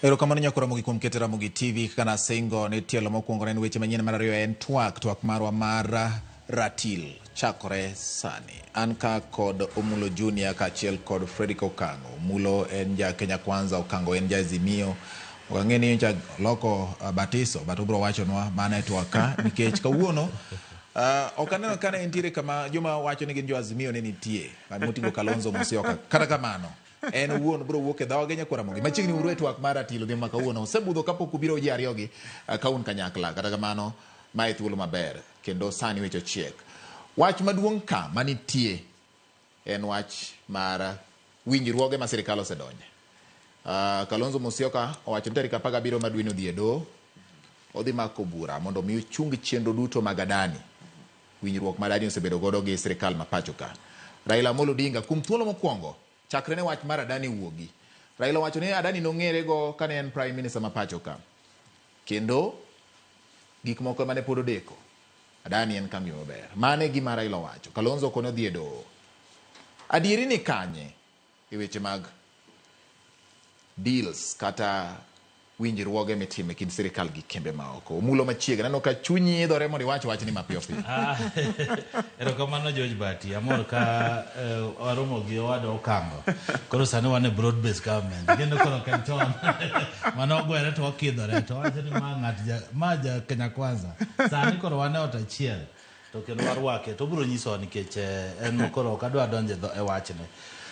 Erokamano nyako Ramogi kuom keto Ramogi TV kana singo ne tielo mokwongo en weche manyien mar ariyo en twak marwa mar ratil chakore sani. An ka kod Omullo Junior kaachiel kod Fredrick Okang'o. Omullo en ja Kenya Kwanza, Okang'o en ja Azimio. Okang'e ni ja loko batiso but ubro wachonwa mana twaka nikech kawuono ok aneno ka ne entiere kama joma wacho ni gin jo Azimio ne nitie moting'o Kalonzo Musyoka. Kata kamano en wuon bro wuok e dhoge nyako Ramogi machiegni uru e twak mar ratil odhi maka wuono osebudho kapok ubiro ji ariyogi kaun kanyakla. Kata kamano mae thuolo maber kendo sani weche chiek. Wach maduong' ka manitie en wach mar winjruoge ma sirikal osedonje. Kalonzo Musyoka owacho tarik 17 ma dwe no dhi e doho odhi mako bura mondo mi ochung chenro duto mag adani. Winjruok ma adani osebedo godo gi sirikal ma pacho ka. Raila Amolo Odinga kum thuolo mokwongo chakre ne wach mar adani wuogi. Raila wacho ni adani nong'ere go kane en prime minister ma pacho ka. Kendo gik moko mane pod odeko. Adani en kambi maber. Mane gima Raila wacho. Kalonzo kono dhi e doho. Adieri ni kanye e weche mag deals kata winjruoge mitime kind sirikal gi kembe maoko. Omullo machiegni neno ka chunyi idhore mondo iwach wachni mapiyo piyo. Erokamano George Bati, amor ka aromo gi owado Okang'o. Koro sani wan e broad based government. Kendo koro kanton mano gwere to wakidhore to wacho ni ma ja Kenya Kwanza. Sani koro wan e ot achiel to kendo warwake to biro nyiso nikech en koro ok adwa donjo e wachne.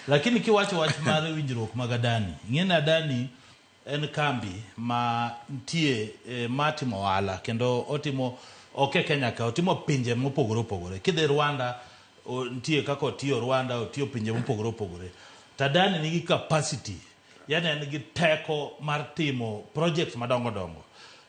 Lakini kiwacho wach mar winjruok mag adani. Ng'eni adani en kambi ma ntie matimo ohala kendo otimo oke Kenya ka otimo pinje mopogore opogore. Kidhi Rwanda ntie kaka otiyo Rwanda otiyo pinje mopogore opogore. Tadani nigi capacity, yani en gi teko mar timo projects madongo dongo.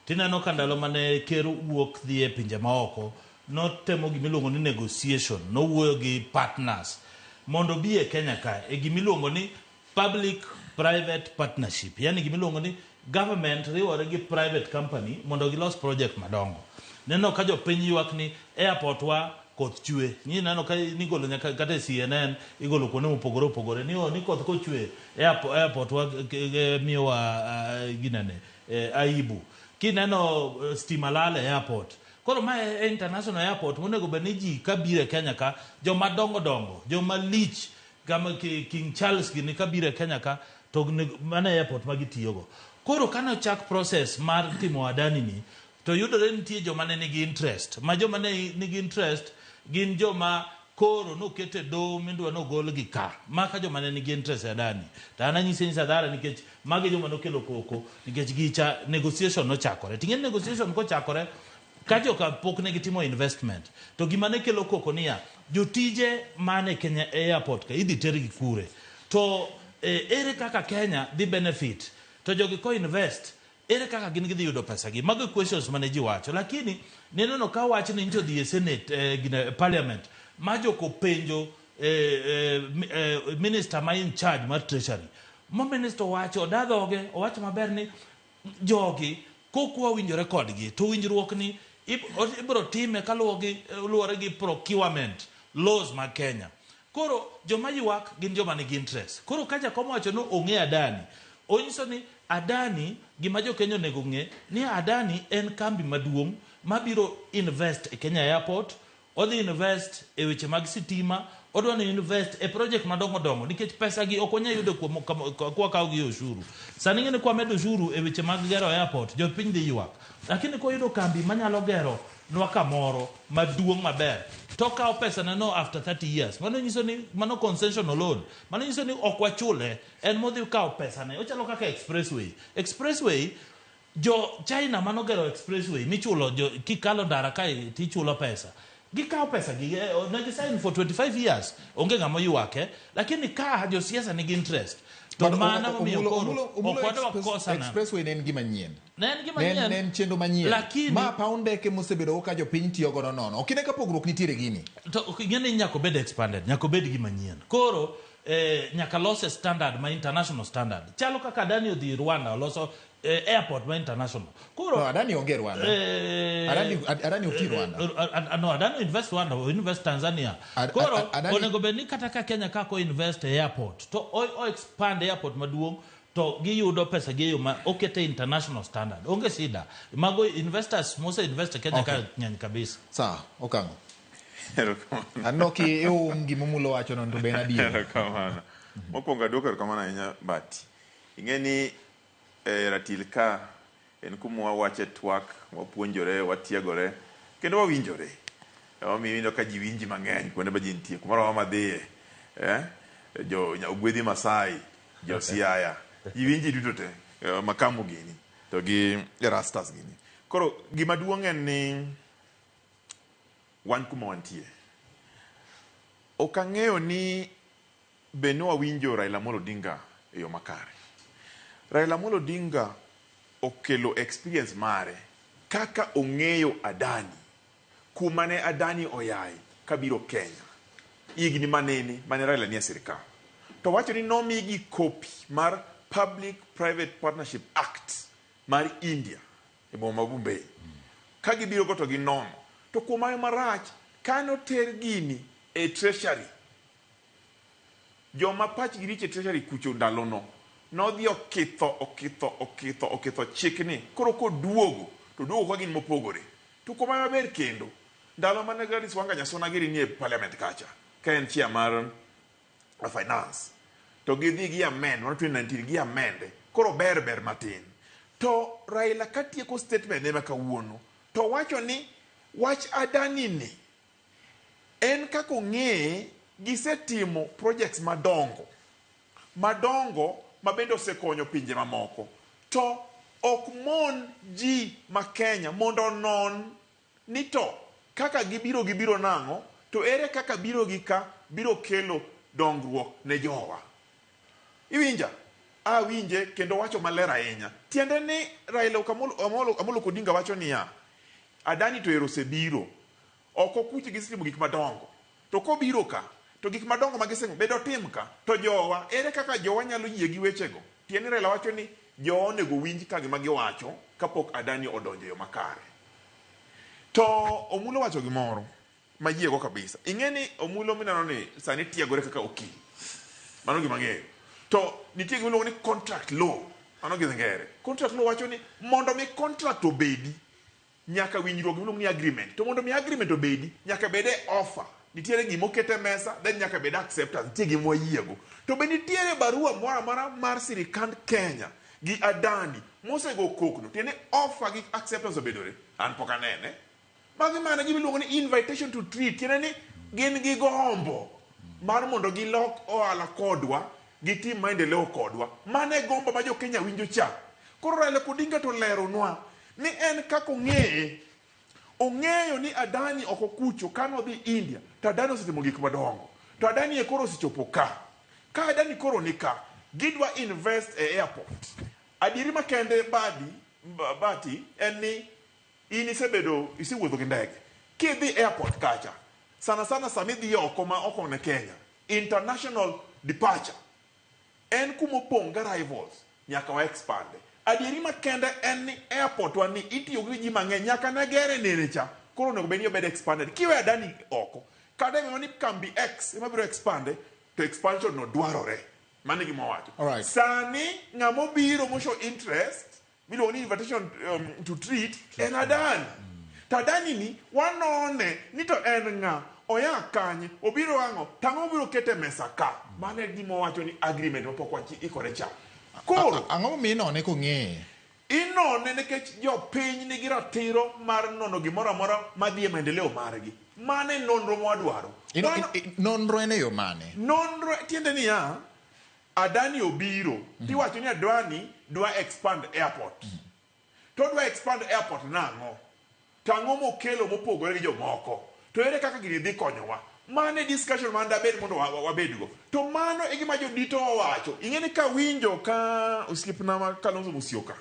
Tineno ka ndalo mane ker wuok dhi e pinje maoko notemo gimiluongo ni negotiation, nowuoyo gi partners mondo bi e Kenya ka e gimiluongo ni public private partnership. Yani gimiluongo ni government riwore gi private company mondo gilos project madongo. Neno ka jopiny ywak ni airport wa koth chwe. Ni neno ka nigolo nyaka kata CNN igolo kuonde mopogore opogore ni koth kochwe airport wa miyo wa ginane aibu. Kineno stima lale airport. Koro mae international airport monego beni ji kabire Kenya ka joma dongo dongo, joma lich kama King Charles gini kabire Kenya ka to mane airport magitiyogo. Koro kana chak process mar timo adani ni to yudore nitie joma ne nigi interest. Ma joma ne nigi interest gin joma koro no kete do mindwa no gol gi ka. Maka joma ne nigi interest adani. Ta ananyise ni sadara nikech magi joma no kelo koko nikech gicha negotiation no chakore. Tingen negotiation ko chakore kajo ka pok ne gitimo investment. To gima ne kelo koko niya jotije mane Kenya airport ka idhi ter gi kure. To ere kaka Kenya di benefit to jogi ko invest ere kaka gin gidhi yudo pesa gi mago questions mane ji wacho lakini neno ka wach ni njo dhi e senate parliament majo ko penjo minister ma in charge mar treasury mo minister wacho dadhoge owacho maber ni jogi kokwa winjore kodgi to winjruok ni ibro time kaluwore gi procurement laws ma Kenya. Koro joma ywak gin joma nigi interest. Koro kaja komo wacho no ong'e adani. Onyiso ni adani gima jo Kenya nego ng'e ni adani en kambi maduong' mabiro invest e Kenya airport, odhi invest e weche mag sitima, odwa ni invest e project madongo dongo nikech pesa gi ok onya yudo kwa kaw gi ushuru. Sani ng'eni kwa medo ushuru e weche mag gero airport jo piny dhi ywak. Lakini ko yudo kambi manyalo gero nwa kamoro maduong' maber to kawo pesa no after 30 years. Mano nyiso ni mano concessional loan. Mano nyiso ni ok wachule en modhi kawo pesa ne. Ochalo kaka expressway jo China mano gero expressway michulo kikalo ndara kai tichulo pesa. Gikawo pesa gi ne sign for 25 years. Onge ng'ama ywake lakini ka jo siasa nigi interest. To mana momiyo koro expressway ne en gima nyien. Nen chendo manyien. Ma paunde ke mosebedo ka jopiny tiyo godo nono. Okine ka pogruok nitiere gini. To ng'eni nyako bed expanded, nyako bed gima nyien. Koro nyaka lose standard ma international standard. Chalo kaka Dani odhi Rwanda loso airport ma international. Koro Adani onge Rwanda. Adani oti Rwanda. No, Adani invest Rwanda, invest Tanzania. Koro onego bed ni kata ka Kenya kako invest airport to o expand airport maduong' to giyudo pesa gi yo ma okete international standard. Onge sida. Mago investors mose invest Kenya ka nyany kabisa. Sawa, Okang'o. Anoki eungi Omullo wacho non to ben adier. Kamano. Mokwongo aduoko kamano ahinya Bati. Ing'eni ratil ka en kuma wawache twak, wapuonjore, watiegore, kendo wawinjore. Omiyo winjo ka ji winji mang'eny kuonde ma ji nitie, kumoro madhiye. Jo ogwedhi Masai, jo Siaya. Ji winji duto te, Makamu gini, to gi Rastas gini. Koro gima duong' en ni wan kuma wantie. Okang'eyo ni beno wawinjo Raila Amolo Odinga e yo makare. Raila Amolo Odinga okelo experience mare kaka ong'eyo Adani, kuma ne Adani oyaye kabiro Kenya. Igni manene mane Raila nie sirikal. To wacho ni nomigi copy mar Public Private Partnership Act mar India e boma Bombay. Ka gibiro goto gi nono. To kuma marach kano ter gini e treasury. Joma pach giriche treasury kucho ndalono. Nodhi okitho chikni. Koro koduogo. To duogo kwa gin mopogore. To kuma maber kendo. Ndalo mane Gladys Wanga Nyasona giri nie parliament kacha. Ka en chairman finance. To gidhi gi amend. 2019 gi amende. Koro ber matin. To Raila katieko statement ema kawuono. To wacho ni wach Adani ni en kako ng'e gisetimo projects madongo mabendo osekonyo pinje mamoko. To ok mon ji ma Kenya mondo non ni to kaka gibiro nang'o, to ere kaka biro gi ka biro kelo dongruok ne jowa. Iwinja? Winje kendo wacho maler ahinya. Tiende ni Raila Amolo Odinga wacho niya, Adani to ero sebiro. Oko kuchi gisitimo gik madongo. To kobiro ka, to gik madongo magisemo bedo tim ka, to jowa, ere kaka jowa nyalo yie gi wechego. Tiende Raila wacho ni jowa onego winj ka gima giwacho kapok Adani odonjo yo makare. To Omullo wacho gimoro majiego kabisa. Ing'eni Omullo minano ni sani tiegore kaka okil. Mano gima ng'eyo. To nitie gima iluongo ni contract law. Mano gi ngere. Contract law wacho ni mondo mi contract obedi nyaka winjruok miluongo ni agreement. To mondo mi agreement obedi nyaka bede offer. Nitiere gima okete mesa, then nyaka bede acceptance. Nitie gima wayiego. To be nitiere barua moro mar sirikand Kenya gi Adani mosego kokno. Tiene offer gi acceptance obedore. An pok anene. Magi mana gima iluongo ni invitation to treat. Tiene ni gin gi gombo mar mondo gilok ohala kodwa, gitim maendeleo kodwa. Mane gombo ma jo Kenya winjo cha. Koro Raila Odinga to leronwa ni en kako ong'eyo ni Adani oko kucho kano dhi India. To Adani osetimo gik madongo. To Adani e koro osechopo ka. Ka Adani koro ni ka, gidwa invest e airport. Adieri makende Bati en ni isiwuotho gi ndege. Kidhi airport kacha. Sana sami dhi oko ma oko ne Kenya. International departure. En kumo ponga rivals. Nyaka wa expande. Adieri makende en ni airport wani itiyo gi ji mang'eny nyaka ne gere nene cha. Koro nego beni obed expanded. Kiwe Adani oko. Kada ema ni kambi X ema biro expande, to expansion no dwarore. Mane gima wacho. Right. Sani ng'amo biro mo show interest, miluongo ni invitation to treat en Adani. To Adani ni wanone ni to en ng'a oya kanye obiro ang'o tang'o obiro kete mesa ka. Mane gima wacho ni agreement mapok wachi ikore cha. Koro ang'o mi inone kong'e? Inone nikech jopiny nigi ratiro mar nono gimoro amora madhi e maendeleo margi. Mane nonro mwadwaro. Nonro en e yo mane? Nonro tiende niya, Adani obiro. Tiwacho ni Adani dwa expand airport. To dwa expand airport nang'o? Tang'o mokelo mopogore gi jomoko. To ere kaka gini dhi konyowa? Mane discussion manda bed mondo wabedgo. To mano e gima jodito owacho. Ing'eni ka winjo ka osiepna ma Kalonzo Musyoka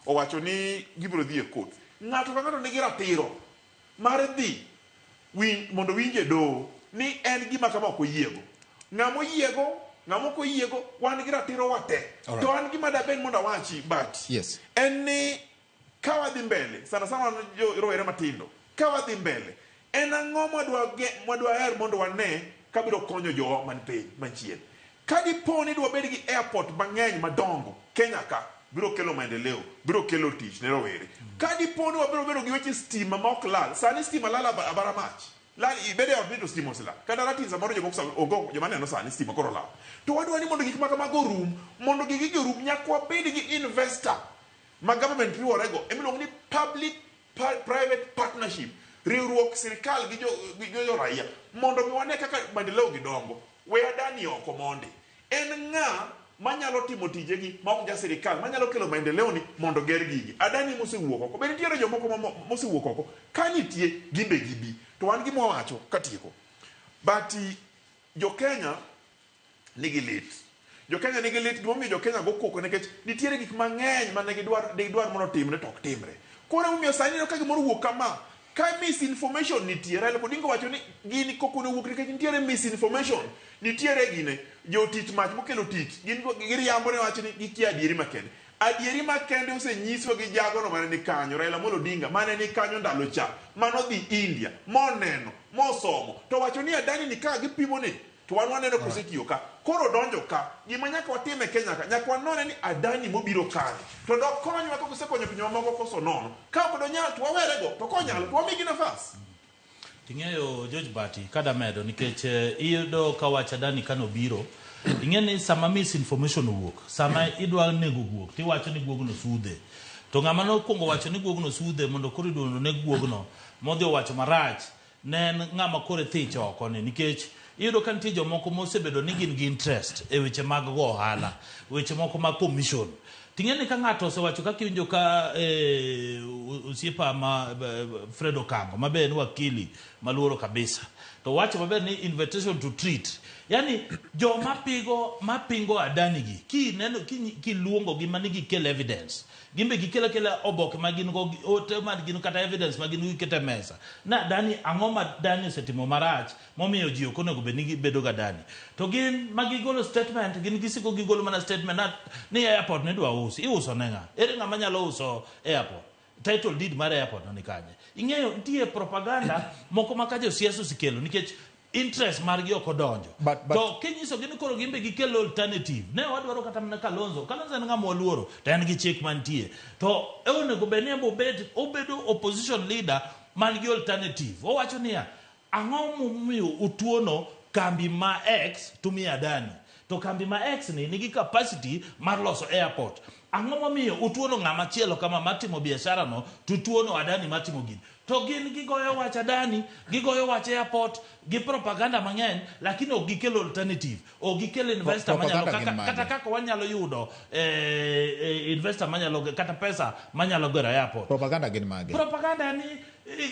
owacho ni gibiro dhi e court. Ng'ato ka ng'ato nigi ratiro mar dhi mondo winje do ni en gima kama ok oyiego. Ng'amo koyiego wan gi ratiro wate. Right. To an gima da ben mondo awachi but Yes. En ni ka wadhi mbele sana jo rowere matindo. Ka wadhi mbele en ang'o madwa mondo wane kabiro konyo jowa man piny manchien. Kadipo ni dwa bed gi airport mang'eny madongo Kenya ka biro kelo maendeleo, biro kelo tich ne rowere. Kadipo ni wabiro bedo gi weche stima ma ok lal. Sani stima lal abara mach. Lal ibede od bito stima osila. Kada rati samoro joma neno sani stima koro lal. To wadwa ni mondo gik ma kamago rum, mondo gigi rum nyakwa bed gi investor. Ma government riworego emiluongo ni public private partnership. Riwruok sirkal gi jo raia mondo mi wane kaka maendeleo gidongo. We adani oko mondi. En ng'a manyalo timo tijegi ma ok ja sirkal manyalo kelo maendeleo ni mondo ger gigi. Adani mosewuok oko. Be nitiere jomoko mosewuok oko. Ka nitie gimbe gibi. To wan gima wacho katieko. But jo Kenya nigi lit. Jo Kenya nigi lit gimomiyo jo Kenya go koko nikech nitiere gik mang'eny ma ne gidwar mondo timre to ok timre. Koro omiyo sani no ka gimoro wuok kama ka misinformation nitiere Raila Odinga wacho ni gini koko ne wuok nikech nitiere misinformation nitiere gine jotich mach mokelo tich giriambo ne wacho ni gikia adieri makende. Adieri makende osenyiso gi jagono mane ni kanyo Raila Odinga mane ni kanyo ndalo cha mano dhi India moneno mosomo to wacho ni adani ni ka gipimo ne to wan waneno kosekiyo ka koro donjo ka gima nyaka watime Kenya ka nyaka wanone ni adani mobiro kare to dok konyo ka kosekonyo piny mamoko koso nono ka ok donyal to wawerego to konyalo to wamigi nafas. Ting'eyo George Bati kada medo nikech iyudo ka wach adani kano biro ing'eni sama misinformation owuok sama idwa nego guok tiwacho ni guogno sudhe to ng'ama nokuongo wacho ni guogno sudhe mondo koro iduono ne guogno modhi owacho marach ne en ng'ama kore thich oko ni nikech iyudo ka nitie jomoko mosebedo ni gin gi interest e weche mag go ohala weche moko mag commission ting'eni ka ng'ato osewacho kaka iwinjo ka osiepa ma Fred Okang'o mabe en wakili maluoro kabisa to wacho maber ni invitation to treat yani joma mapingo adani gi kineno kiluongo gi manigi kel evidence gimbe gikela oboke magin go ote magin kata evidence magin gikete mesa na dani ang'oma dani setimo marach momiyo ji ok onego benigi bedo ga dani to gin magigolo statement gin gisiko gigolo mana statement ni airport ne dwa iuso nenga ere ng'ama nyalo uso airport title deed mar airport ni kanye ing'eyo nitie propaganda moko makajo siasa sikelo nikech interest margi ok odonjo to kinyiso gin koro gimbe gikelo alternative ne wadwaro kata mana Kalonzo en ng'ama oluoro to en gi chik mantie to onego bed ni obedo opposition leader man gi alternative owacho niya ang'o momiyo utuono kambi ma X tumia Adani to kambi ma X ni nigi capacity mar loso airport ang'o momiyo utuono ng'ama chielo kama matimo biashara no tutuono Adani matimo gini to gin gigoyo wach Adani gigoyo wach airport gi propaganda mang'eny lakini ok gikelo alternative ok gikelo investor manyalo kata kaka wanyalo yudo investor manyalo kata pesa manyalo gero airport propaganda gin mage propaganda ni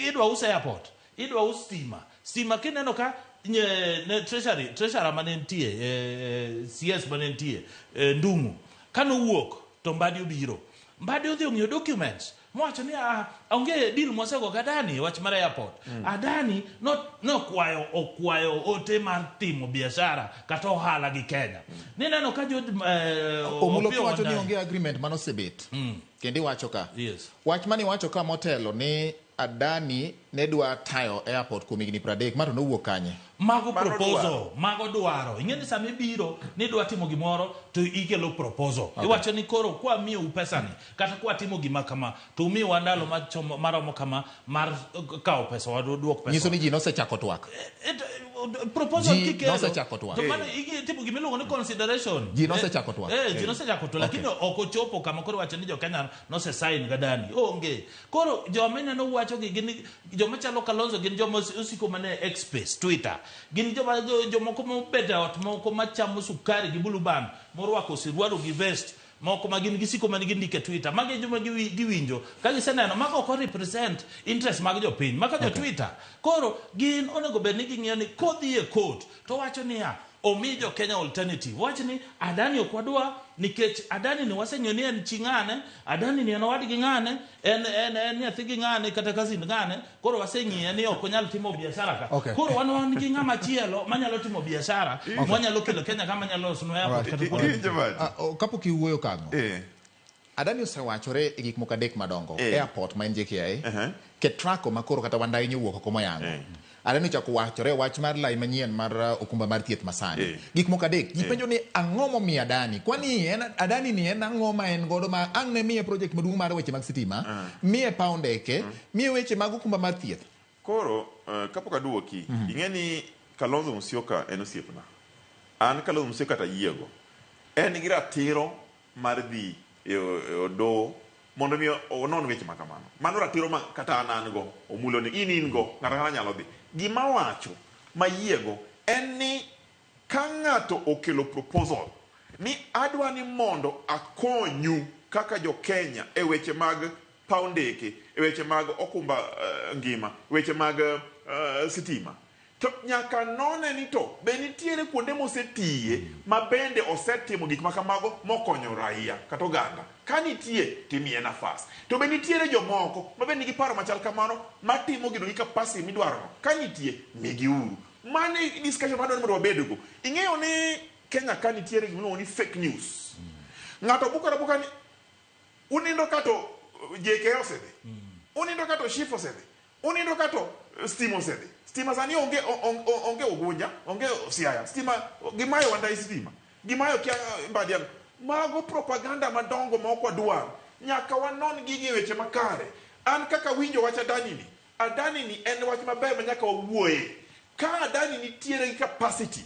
idwa uso airport idwa uso stima kineno ka ne treasurer manentie CS manentie Ndung'u kanowuok to Mbadi obiro Mbadi odhi ong'iyo documents mwacho ni onge deal mosego Adani wach mar airport Adani okwayo ote mar timo biashara kata ohala gi Kenya nineno ka Omullo wacho ni onge agreement manosebet kendo wacho ka wach mani wacho ka motelo ni Adani ne dwa tayo airport kuom higni 30 mato nowuok kanye mago proposal mago dwaro ing'eni sama ibiro ni dwa timo gimoro to ikelo proposal iwacho ni koro kwa miyo pesa ni kata kwa timo gima kama to miyo wandalo maromo kama mar kawo pesa waduok pesa nyiso ni ji nosechako twak proposal kikelo nosechako twak to mane timo gimiluongo ni consideration ji nosechako twak ji nosechako to lakini ok ochopo kama koro wacho ni jo Kenya nose sign Adani onge koro jomene no wacho gini joma chalo Kalonzo gin joma usiko mane X-Space Twitter gin jomoko mobet ot moko machamo sukari gi buluban morwako sirwaro gi vest moko magin gisiko manigi ndike Twitter magi joma giwinjo ka giseneno mago ok represent interest mag jopiny maka jo Twitter koro gin onego bed ni ging'iyo ni kodhi e court to wacho niya omijo Kenya alternative wacho ni Adani okwadwa nikech Adani ni wasenyo ni en ching'ane Adani ni en wadgi ng'ane en nyathi gi ng'ane kata cousin ng'ane koro waseng'iye ni ok onyal timo biashara ka koro wan gi ng'ama chielo manyalo timo biashara manyalo kelo Kenya kama nyalo loso airport kata kapok iwuoyo Okang'o Adani osewachore e gik moko adek madongo airport ma en JKIA ke trako makoro kata wandai nyowuok oko moyango Areno chako wachore wach mar lai manyien mar okumba mar thieth masani. Gik moko adek. Ji penjo ni ang'o momiyo Adani? Kwani Adani ni en ang'o ma en godo ma ang' ne miye project maduong' mar weche mag sitima, miye paw ndeke, miye weche mag okumba mar thieth. Koro kapok aduoki, ing'e ni Kalonzo Musyoka en osiepna. An Kalonzo Musyoka tayiego. En gi ratiro mar dhi e odo mondo mi onon weche ma kamano. Mano ratiro ma kata an go, Omullo ni in go, ng'ata nyalo dhi. Gima wacho mayiego en ni ka ng'ato okelo proposal ni adwa ni mondo akonyu kaka jo Kenya e weche mag paw ndeke, e weche mag okumba ngima, weche mag sitima, to nyaka none ni to be nitiere kuonde mosetiye ma bende osetimo gik makamago mokonyo raia kata oganda. Ka nitie timiye nafas. To be nitiere jomoko ma bende nigi paro machal kamano matimo gino gi capacity midwaro. Ka nitie migi uru. Mane discussion madwaro mondo wabedgo. Ing'eyo ni Kenya ka nitiere gino ni fake news. Ng'ato buka ni unindo kato JK osede. Unindo kato Shifo osede. Unindo kato Stima osede. Stima sani onge Ogunja, onge Siaya. Stima gimayo wandai stima. Gimayo kia mbadian. Mago propaganda madongo ma ok wadwar. Nyaka wanon gigi weche makare. An kaka winjo wach Adani ni en wach maber ma nyaka wawuoye. Ka Adani nitiere gi capacity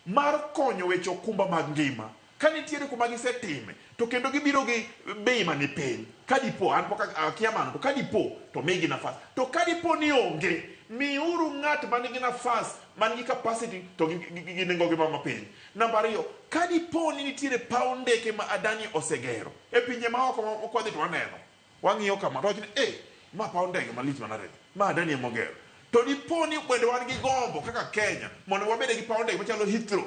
mar konyo weche okumba mag ngima, ka nitiere kuma gisetime, to kendo gibiro gi bei mani piny, ka dipo an poka akia mano, to ka dipo to migi nafas, to ka dipo ni onge miuru ng'at manigi nafas, manigi capacity, to gi nengo gi mama piny. Namba 2, ka dipo ni nitiere paw ndeke ma Adani osegero e pinje ma oko kwadhi to waneno, wang'iyo kama to wachni ma paw ndege malich manare, ma Adani emogero. To dipo ni bende wan gi gombo kaka Kenya mondo wabede gi paw ndege machalo Heathrow,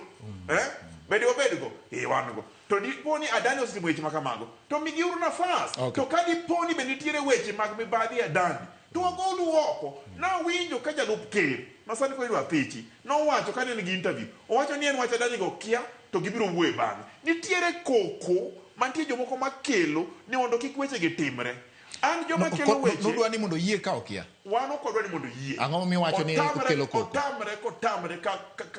bende wabedgo wan go. To dipo ni Adani ositimo weche makamago, to migiuru nafas. To ka dipo ni bende nitiere weche mag mibadhi Adani, to wagolu oko. Na winjo ka jalup ker masani ko idwa thichi nowacho ka ne gi interview, owacho ni en wach Adani go kia to gibiro wuoye bang'e. Nitiere koko mantie jomoko makelo ni mondo kik weche gi timre. An joma kelo weche nodwa ni mondo yie ka okia. Wan ok odwa ni mondo yie. Ang'o mi wacho ni okelo koko? Otamre ka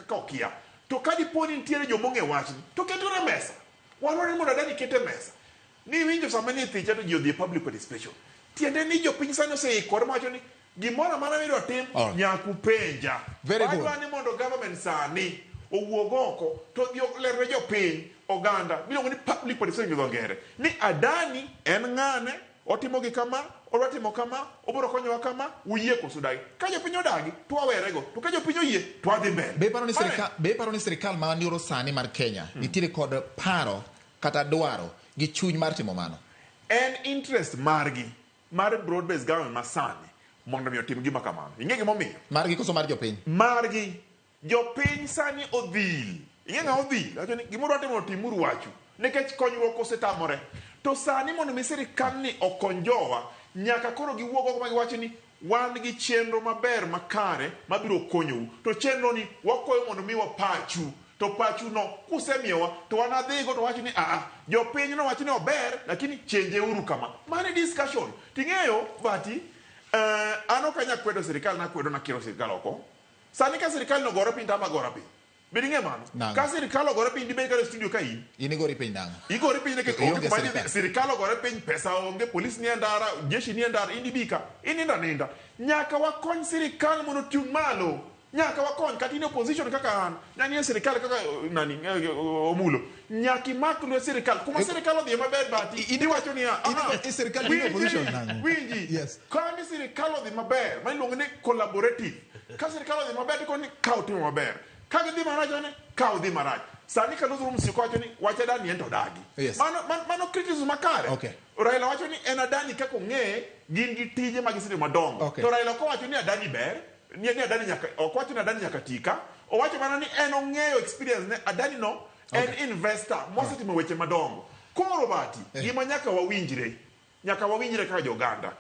okia. To ka dipo ni nitiere jomong'e wachni, to ketore mesa. Wan wadwaro ni mondo Adani kete mesa. Ni winjo sama ni thicha to ji odhi e public participation. Tiende ni jopiny sani oseikore mawacho ni gimoro amora midwa tim nyaka upenja. Wadwaro ni mondo government sani owuog oko to lerre jopiny oganda miluongo ni public participation gi dho ngere. Ni Adani en ng'ane, otimo gi kama, odwa timo kama, obiro konyowa kama, uyie koso dagi. Ka jopiny odagi, to wawerego. To ka jopiny oyie, to wadhi mbele. Be paro ni sirikal ma nioro sani mar Kenya nitiere kod paro kata dwaro gi chuny mar timo mano? En interest margi, mar broad-based government masani, mondo mi otim gima kamano. Ing'e gimomiyo? Margi koso mar jopiny? Margi. Jopiny sani odhil. Ing'e ng'a odhil? Wacho ni gimoro watimo timuru wachu. Nikech konyruok osetamore. To sani mondo mi sirikal ni okony jowa, nyaka koro giwuog oko ma giwacho ni wan gi chenro maber makare mabiro konyou. To chenro ni wakoyo mondo mi wapachu. To pachu no kusemiyowa to wan adhigo to wacho ni jopiny no wacho ni ober lakini chenje uru kama. Mane discussion. Ting'eyo bati an ok anya kwedo sirikal, nakwedo nakiro sirikal oko. Sani ka sirikal no gore piny tama gore piny. Bedi ng'e mano. Ka sirikal ogore piny dibed kare studio ka in. In igori piny nang'o? Igori piny neke onge sirikal ogore piny, pesa onge, polis ni endara, jeshi ni endara, indibika, ininda. Nyaka wakony sirikal mondo chung' malo. Nyaka wakony kata in opposition kaka an. Nani sirikal kaka Omullo. Nyaki mak lwe sirikal. Kuma sirikal odhi maber bati. Iwacho ni sirikal ni opposition nang'o? Winji. Yes. Ka ni sirikal odhi maber, ma iluongo ni collaborative. Ka sirikal odhi maber to ni ka utimo maber. Ka gidhi marach ne ka udhi marach. Sani Kalonzo Musyoka wacho ni wach Adani en to dagi. Yes. Mano criticism makare. Okay. Raila wacho ni en Adani kaka ong'e gin gi tije mag sirikal madongo. Okay. To Raila ko wacho ni Adani ber, ni Adani nyaka ok wacho ni Adani nyaka tika. Owacho mana ni en ong'eyo experience ne Adani no en investor mosetimo weche madongo. Koro bati gima nyaka wawinjre kaka joganda.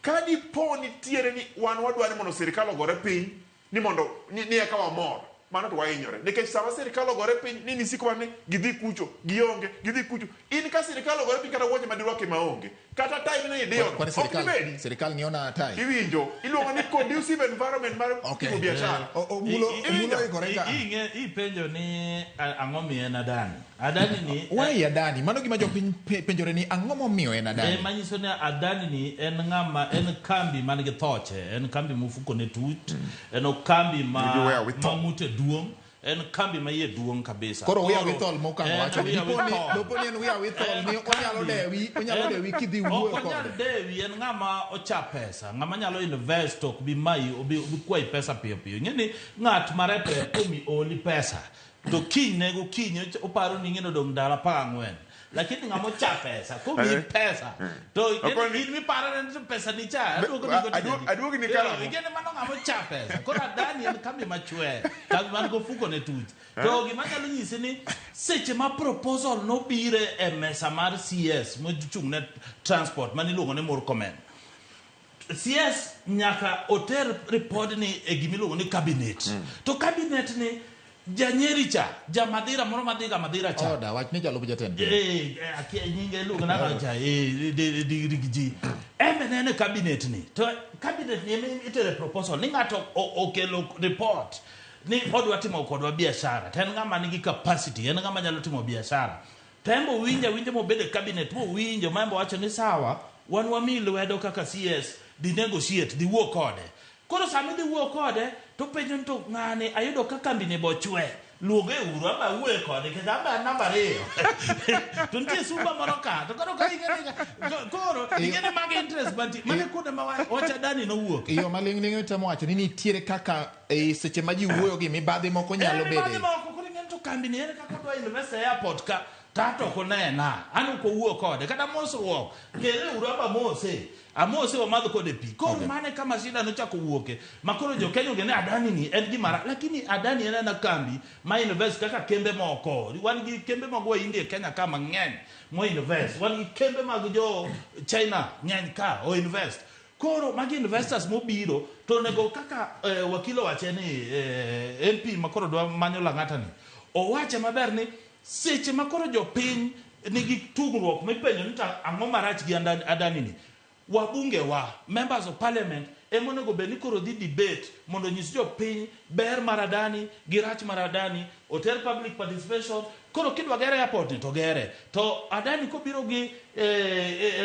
Ka dipo nitiere ni wan wadwani mondo sirikal ogore piny ni mondo ni eka wamor. mano to wainyore nikech sama sirikal ogore piny ni nisiko ne gidhi kucho gionge gidhi kucho in ka sirikal ogore piny kata wuoche madirwake maonge kata time ne idiyo kwani sirikal niona tai iwinjo iluongo ni conducive environment mar timo biashara Omullo igorega i penjo ni ang'o miyo en Adani ni why Adani mano gima jopiny penjore ni ang'o momiyo en Adani manyiso ni Adani ni en kambi man gi thoche en kambi mufuko ne tut en kambi mamute duong en kambi ma iye duong kabisa koro we are all Okang'o wacho ni doponi en we are all ni onyalo dewi kidhi wuoyo kode onyalo dewi en ng'ama ocha pesa ng'ama nyalo invest ok bi mai obi kwai pesa piyo ng'eni ng'at marepre komi oli pesa to kinne go kinyo oparo ni ng'eno dong dala 14 lakini ngamo cha pesa komi pesa to in mi para ne pesa ni cha aduogi ni kala ngene mano ngamo cha pesa ko Adani en kambi machwe kambi man go fuko ne tut to gima nyalo nyisi ni seche ma proposal no bire e mesa mar CS mo chung ne transport mani luongo ne Murkomen CS nyaka oter report ni e gimiluongo ni cabinet to cabinet ni Janyericha, Jamadira, Madira cha. Oda, wach ni jalup jatend. Nyinge luongo na cha digiji. Nene cabinet ni. To cabinet ni itere proposal ni ngato okelo report ni odwa timo kodwa biashara. Ten ngama nigi capacity, en ngama nyalo timo biashara. Tembo winje mo bede cabinet mo winje mambo wacho ni sawa, wan wami lwedo kaka CS di negotiate di work kode. Koro sami di work kode to penjon to ng'ane ayudo ka kambi ne bochwe luoge uru aba wuoye kode kendo aba namba 2 to nitie sumba moro ka to koro ka igene mag interest but mane kuonde ma wacha Adani nowuok iyo maling'ling temo wacho ni nitiere kaka seche ma ji wuoyo gi mibadhi moko nyalo bede mibadhi moko koro ing'en to kambi ni en kaka dwa invest e airport ka tato konena anu ko wuo kode kada mosruok kere uru aba amose wa madho kode pi koro mane kama shida no chako wuoke makoro jo Kenya ngene Adani ni en gimara lakini Adani en na kambi ma invest kaka kembe moko wan gi kembe mago India Kenya kama ng'eny mo invest wan gi kembe mag jo China ng'eny ka o invest koro magi investors mo biro to nego kaka wakilo wache ni MP makoro dwa manyo lang'ata ni o wache maber ni seche makoro jo piny nigi tugruok mipenjo ni ang'o marach gi Adani ni wabunge wa members of parliament emonego beni koro di debate mondo nyis jo piny ber mar Adani gi rach mar Adani hotel public participation koro kidwa gere airport to gere to Adani ko biro gi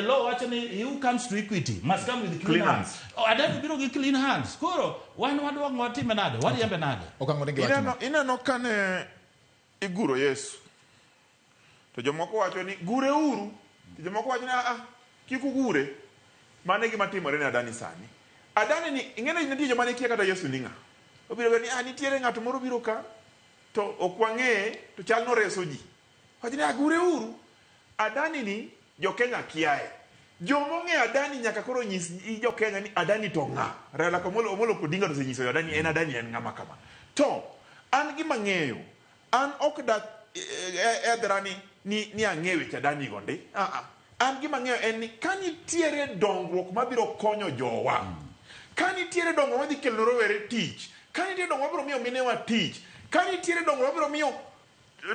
law wacho ni who comes to equity must come with clean hands Adani biro gi clean hands koro wan wadwa ng'otime nade wariembe nade Okang'o nigi wach ineno kane iguro Yesu to jomoko wacho ni gure uru to jomoko wacho ni kikugure mane gima timore ne Adani sani Adani ni ing'ene nitie joma ne kia kata Yesu ninga obiro ni nitiere ng'ato moro biro ka to okwang'e to chal no reso ji wacho ni gure uru Adani ni jo Kenya kiae jomong'e Adani nyaka koro nyis jo Kenya ni Adani to ng'a Raila Omullo Odinga to senyiso Adani en ng'ama kama to an gima ng'eyo an ok da edhrani ni ang'e weche Adani gonde an gima ng'eyo en ni ka nitiere dongruok mabiro konyo jowa ka nitiere dongruok madhi kelo rowere tich ka nitiere dongruok mabiro miyo minewa tich ka nitiere dongruok mabiro miyo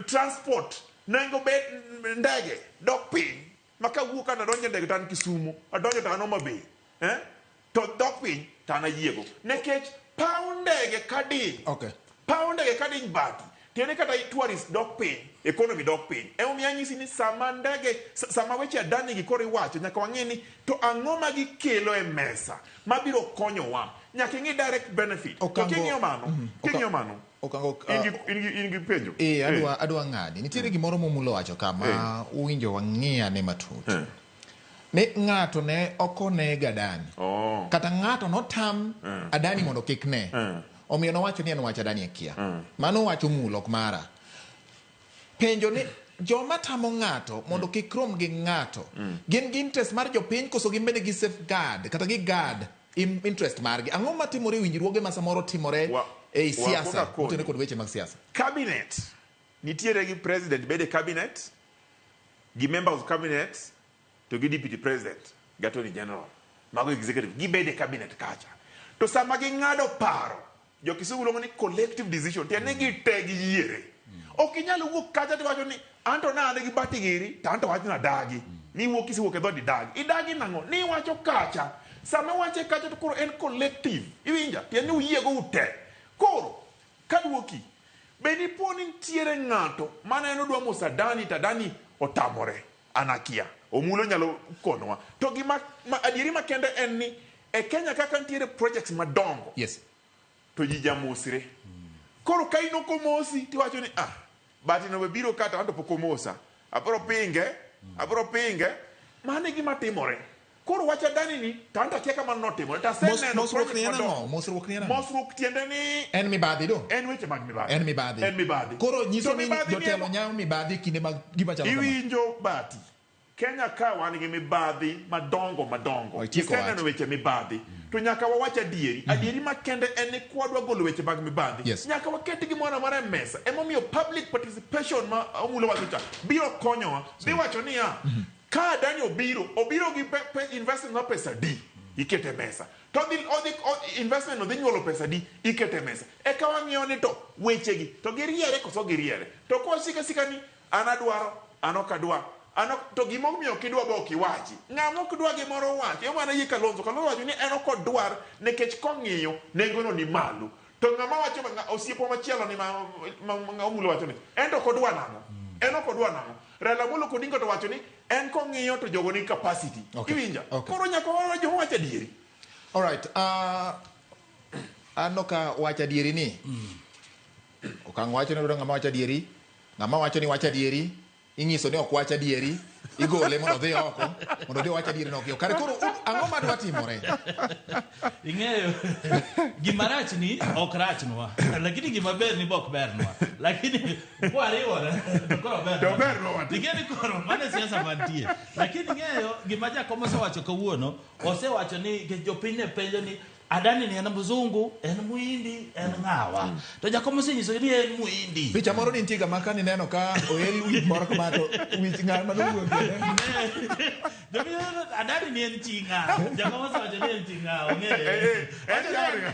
transport nengo ndege dok piny maka wuok kana donjo ndege tan Kisumu adonjo tan Homa Bay to dok piny tan ayiego nekech paw ndege kadiny bati tiene kata tourist dok piny economy dok piny omiyo anyisi ni sama weche Adani gi koro iwacho nyaka wang'e ni to ang'o ma gikelo e mesa mabiro konyowa nyaka ing'i direct benefit king'iyo mano Okang'o in gi penjo adwa ng'adi nitiere gimoro Omullo wacho kama uwinjo wang'iyane matut ne ng'ato ne okonego Adani kata ng'ato notam Adani mondo kik ne omiyo nowacho ni en wach Adani akia mano wacho Omullo ok mara penjo ni joma tamo ng'ato mondo kik rom gi ng'ato gin gi interest mar jopiny koso gin bende gi safeguard kata gi guard interest margi ang'o matimore e winjruoge ma samoro timore e siasa motene kod weche mag siasa cabinet nitiere gi president bede cabinet gi members of cabinet to gi deputy president gatoni general mago executive gi bede cabinet kacha to sama gi ng'ado paro jo Kisumu luongo ni collective decision, tiende gite giyiere. Ok inyalo wuok kacha tiwacho ni anto nade gi bati giri, to anto wacho na dagi. Ni wuok isiwuok e dhodi dagi. Idagi nang'o? Ni wacho kacha. Sama wache kacha to koro en collective. Iwinja? Tiende uyiego ute. Koro, kaduoki, beni poni ntiere ng'ato mana en odwa mosa Dani, ta Dani otamore. Anakia. Omullo nyalo konwa. To gima adieri makende en ni e Kenya kaka ntiere projects madongo. Yes. To ji jamosre. Koro ka ino komosi tiwacho ni bati no biro kata anto pokomosa. Abro pinge. Mane gima timore. Koro wacha Dani ni tanta kia kama notimore. Ta sene no Mosruok ni anang'o? Mosruok tiende ni En mibadhi do? en weche mag mibadhi. En mibadhi. Koro nyiso ni jotelo nyao mibadhi kinde mag gima chalo kama. Iwinjo bati. Kenya ka wan gi mibadhi madongo. Isene weche mibadhi. To nyaka wawacha adieri makende en ni kwadwa golo weche mag mibadhi. Yes. Nyaka waketi gimoro amora mesa. Emomiyo public participation ma Omullo wacho cha biro konyowa. Bi wacho ni ka Dani obiro gi investment na pesa di ikete mesa. To investment no dhi nyuolo pesa di ikete mesa. E ka wang'iyo ni to wechegi to giriere koso giriere. To kwa sika ni anadwaro anokadwa. To gimomiyo kidwa ba okiwachi. Ng'amo kidwa gimoro wachi. Yo mana yika Kalonzo wacho ni en okodwar nekech kong'iyo nengono ni malo. To ng'ama wacho osiepo machielo ni Omullo wacho ni en okodwa nang'o. Raila Amolo Odinga to wacho ni en kong'iyo to jogo ni capacity. Iwinja. Koro nyaka wacho wacha adieri. All right. Anoka wacha adieri ni. Okang'o wacho ni ng'ama wacha adieri. Ng'ama wacho ni wacha adieri. Inyiso ni ok wacha adieri. Igole mondo dhi oko. Mondo dhi wacha adieri no. Kare koro ang'o madwa timore? Ing'eyo gima rach ni ok rachnwa. Lakini gima ber ni bok bernwa. Lakini kwariwore to koro bernwa. Digeni koro mane siasa mantie. Lakini ing'eyo gima jakom osewacho kawuono, osewacho ni jopiny ne penjo ni Adani ni en mzungu, en muindi, en ng'awa. To jakom osenyiso ni en muindi. Picha moro ni ntiga makani neno ka oel wich moro kamato wich ng'ama nowuok. Adani ni en chinga. Jakom osewacho ni en chinga.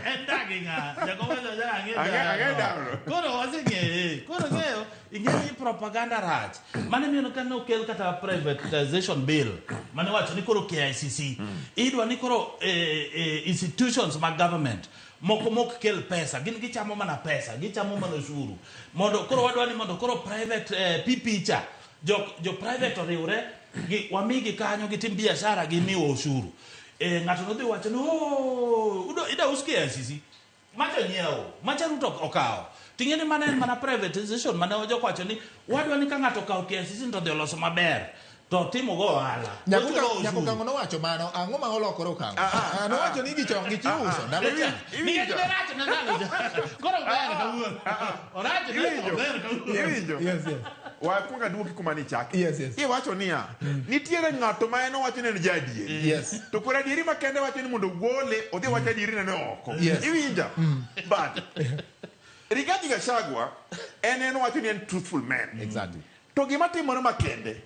En dagi nga. Jakom osewacho ni en dagi. Koro waseng'eye. Koro ng'eyo ing'eyo propaganda rach. Mane miyo ka nokel kata privatization bill. Mane wacho ni koro KICC. Idwa ni koro institutions mag government mok kel pesa, gin gichamo mana pesa, gichamo mana ushuru. Mondo koro wadwa ni mondo koro private picha jo private oriwre gi wamigi kanyo gitim biashara gi miwo ushuru. Ng'ato nodhi wacho no ida uski KICC. Macho nyiewo, macho Ruto okawo. Ting'eni mana privatization mane jok wacho ni wadwa ni ka ng'ato okawo KICC to dhi loso maber. To timo go ohala. Nyako Okang'o nowacho mano, ang'o ma olokore Okang'o? Nowacho ni gichong gichiuso. Ndalo cha. Koro ber kawuono. Oracho ni ber kawuono. Yes. Wakwonga duoki kuma ni chake. Yes. Iwacho niya, nitiere ng'ato ma en owacho ni en jadieri. Yes. To kora adieri makende wacho ni mondo gole odhi wacho adieri nene oko. Iwinja? But Rigathi Gachagua en owacho ni en truthful man. Exactly. To gima timore makende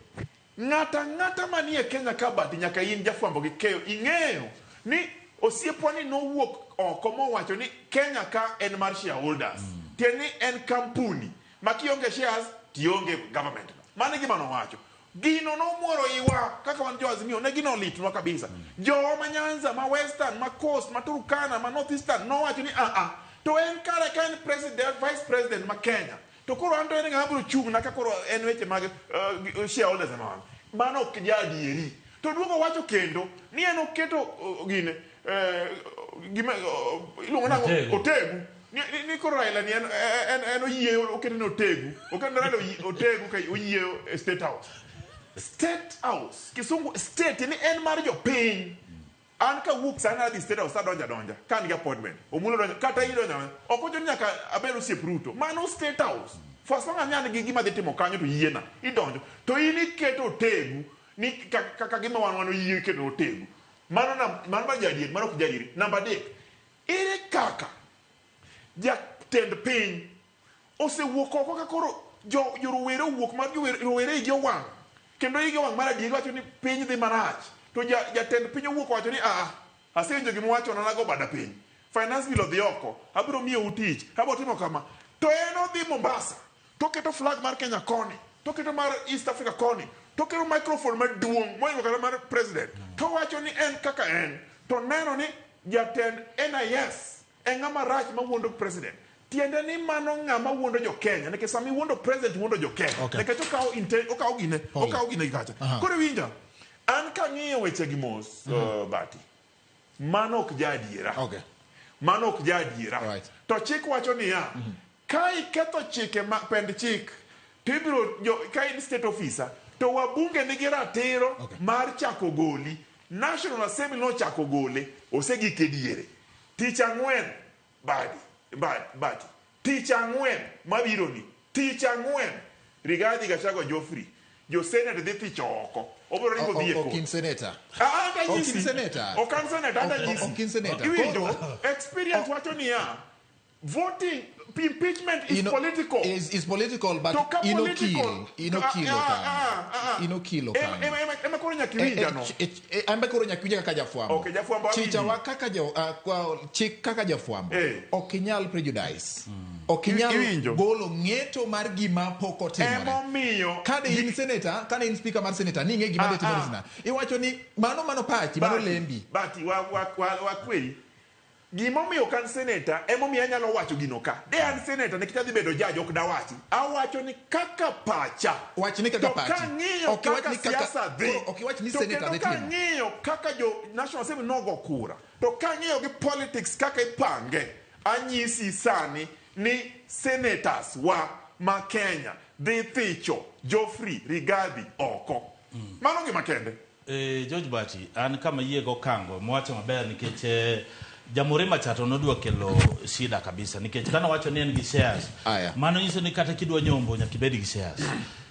ng'ata manie Kenya ka bati nyaka in jafwambo gi keyo ing'eyo ni osiepwani nowuok oko mowacho ni Kenya ka en mar shareholders. Tieni en kampuni ma kionge shares tionge government. Mane gima nowacho. Gino nomuoro iwa kaka wan jo Azimio ne gino litwa kabisa. Jo ma Nyanza, ma Western, ma Coast, ma Turkana, ma Northeastern nowacho ni to en kare ka en president, vice president ma Kenya. To koro anto en ng'abro chung na ka koro en weche mag shareholders man. Mano ok jadieri. To duogo wacho kendo ni en oketo gine gima iluongo na otegu. Ni koro Raila ni en oyieyo oketo ni otegu. Oketo Raila otegu ka oyieyo State House. State House. Kisungu state ni en mar jopiny. An ka wuok sana di State House donja kan gi appointment. Omullo donja kata ido nyama. Okojo nyaka abero osiep Ruto. Mano State House. First long anyane gi gima dhi timo kanyo to yiena. Idonjo. To ini keto otegu ni kaka gima wan oyie keto otegu. Mano ba jadier, mano ok jadier. Number 3. Ere kaka jatend piny osewuok oko ka koro jorowere wuok mar jorowere igi owang'. Kendo igi owang' mar adier wacho ni piny dhi marach. To jatend piny owuok wacho ni asewinjo gima wacho na nago bada piny. finance bill odhi oko, abiro miyo utich, abiro timo kama. To en odhi Mombasa, to keto flag mar Kenya koni, to keto mar East Africa koni, to keto microphone maduong' moingo kata mar president. To wacho ni en kaka en, to neno ni jatend NIS en ng'ama rach mawuondo president. Tiende ni mano ng'ama wuondo jo Kenya, nikech sami wuondo president wuondo jo Kenya. Nikech okawo gine kacha. Koro winja, an kang'iyo weche gi mos, Bati, mano ok jadiera. Mano ok jadiera. To chik wacho niya, ka iketho chike pend chik, to ibiro ka in state officer, to wabunge nigi ratiro mar chako goli. National Assembly no chako gole, osegik e diere. Tich ang'wen, Bati. Tich ang'wen mabiro ni. Tich ang'wen. Rigathi Gachagua Geoffrey. Jo Senate dhi tich oko. Obiro ringo dhi e ko. Okin senator. Okin senator. Okan senator. Okin senator. Iwinjo, experience wacho niya, voting, impeachment is political. Is political, but inokilo Okang'o. Ema koro nyakiwinja no. Amba koro nyakiwinja kaka jafuambo. Okay, jafuambo. Chichawa kaka chik kaka jafuambo. Okinyal prejudice. Okinyal golo ng'eto mar gima pok otimore. Emomiyo kane in senator, kane in speaker mar senator, ni ng'e gima de timore sina. Iwacho ni mano pachi, mano lembi. Bati wakweli. Gimomiyo kan senator, emomiyo anyalo wacho gino ka. De an senator ne kitadhi bedo judge ok da wachi. Awacho ni kaka pacha. Wachi ni kaka pachi. To kang'iyo kaka siasa dhi. Okiwachi ni senator dhi timo. To kang'iyo kaka jo National Assembly nogo kura. To kang'iyo gi politics kaka ipange. Anyisi sani ni senators wa ma Kenya dhi thicho Geoffrey Rigathi oko. Mano gima kende. George Bati, an kama yie go Okang'o, mwacho maber nikech Jamhuri Machato nodwa kelo shida kabisa nikech kana wacho ni en gi shares. Mano nyiso ni kata kidwa nyombo nyaka ibed gi shares.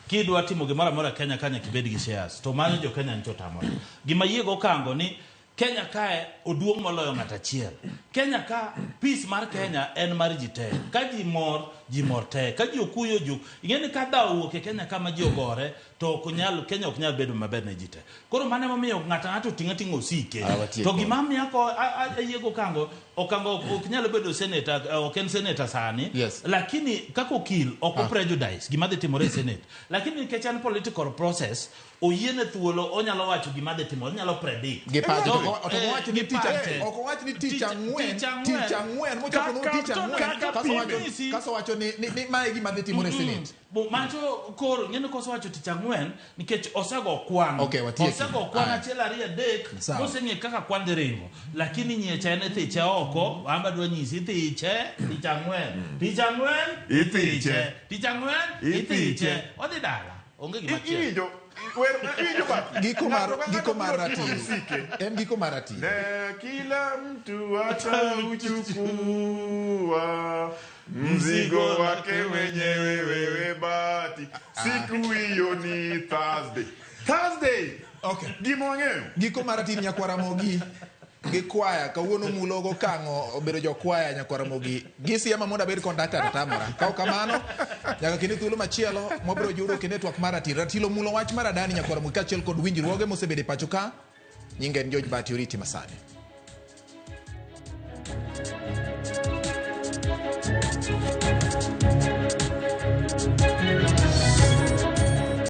Kidwa timo gimoro amora Kenya kanya kibed gi shares. To mano jo Kenya ncho tamore. Gima yie go Okang'o ni Kenya kae oduong' moloyo ng'at achiel. Kenya ka peace mar Kenya en mar ji te. Ka ji mor te. Ka ji okuyo ju. Ing'eni ka dawo ke Kenya kama ji ogore to Kenya ok nyal bedo maber ne ji te. Koro mane momiyo ng'ato ting'o osike. To gima miyo ayego Okang'o ok nyal bedo senator, ok en senator sani. Lakini kako okil ok prejudice gima dhi timore Senate. Lakini nikech en political process oyiene thuolo onyalo wacho gima dhi timore, onyalo predict. Okowachi ni tich ang'wen mochopo no tich ang'wen kaso wacho ni mae gima dhi timore Senate. Macho koro ng'eno koso wacho tich ang'wen nikech osego kwan. Osego kwan achiel ariyo adek moseng'e kaka kwan dhi ringo. Lakini nyecha en thiche oko, amba dwa nyisi thiche tich ang'wen. Tich ang'wen ithiche. Tich ang'wen ithiche. Odhi dala. Onge gima chielo. Giko mar ratil. En giko mar ratil. Kila mtu atauchukua mzigo wake mwenyewe wewe Bati. Siku hiyo ni Thursday. Gimong'eyo. Giko mar ratil nyakwa Ramogi. Gikwaya kawuono Omullo go Okang'o obedo jokwaya nyakwa Ramogi. Gisiema mondo abed conductor tamara. Kao kamano nyaka kinde thuolo machielo mobiro yudo kinde twak mar ratil Omullo wach mar adani nyakwa Ramogi kachiel kod winjruoge mosebedo e pacho ka. Nyinge en George Bati oriti masani.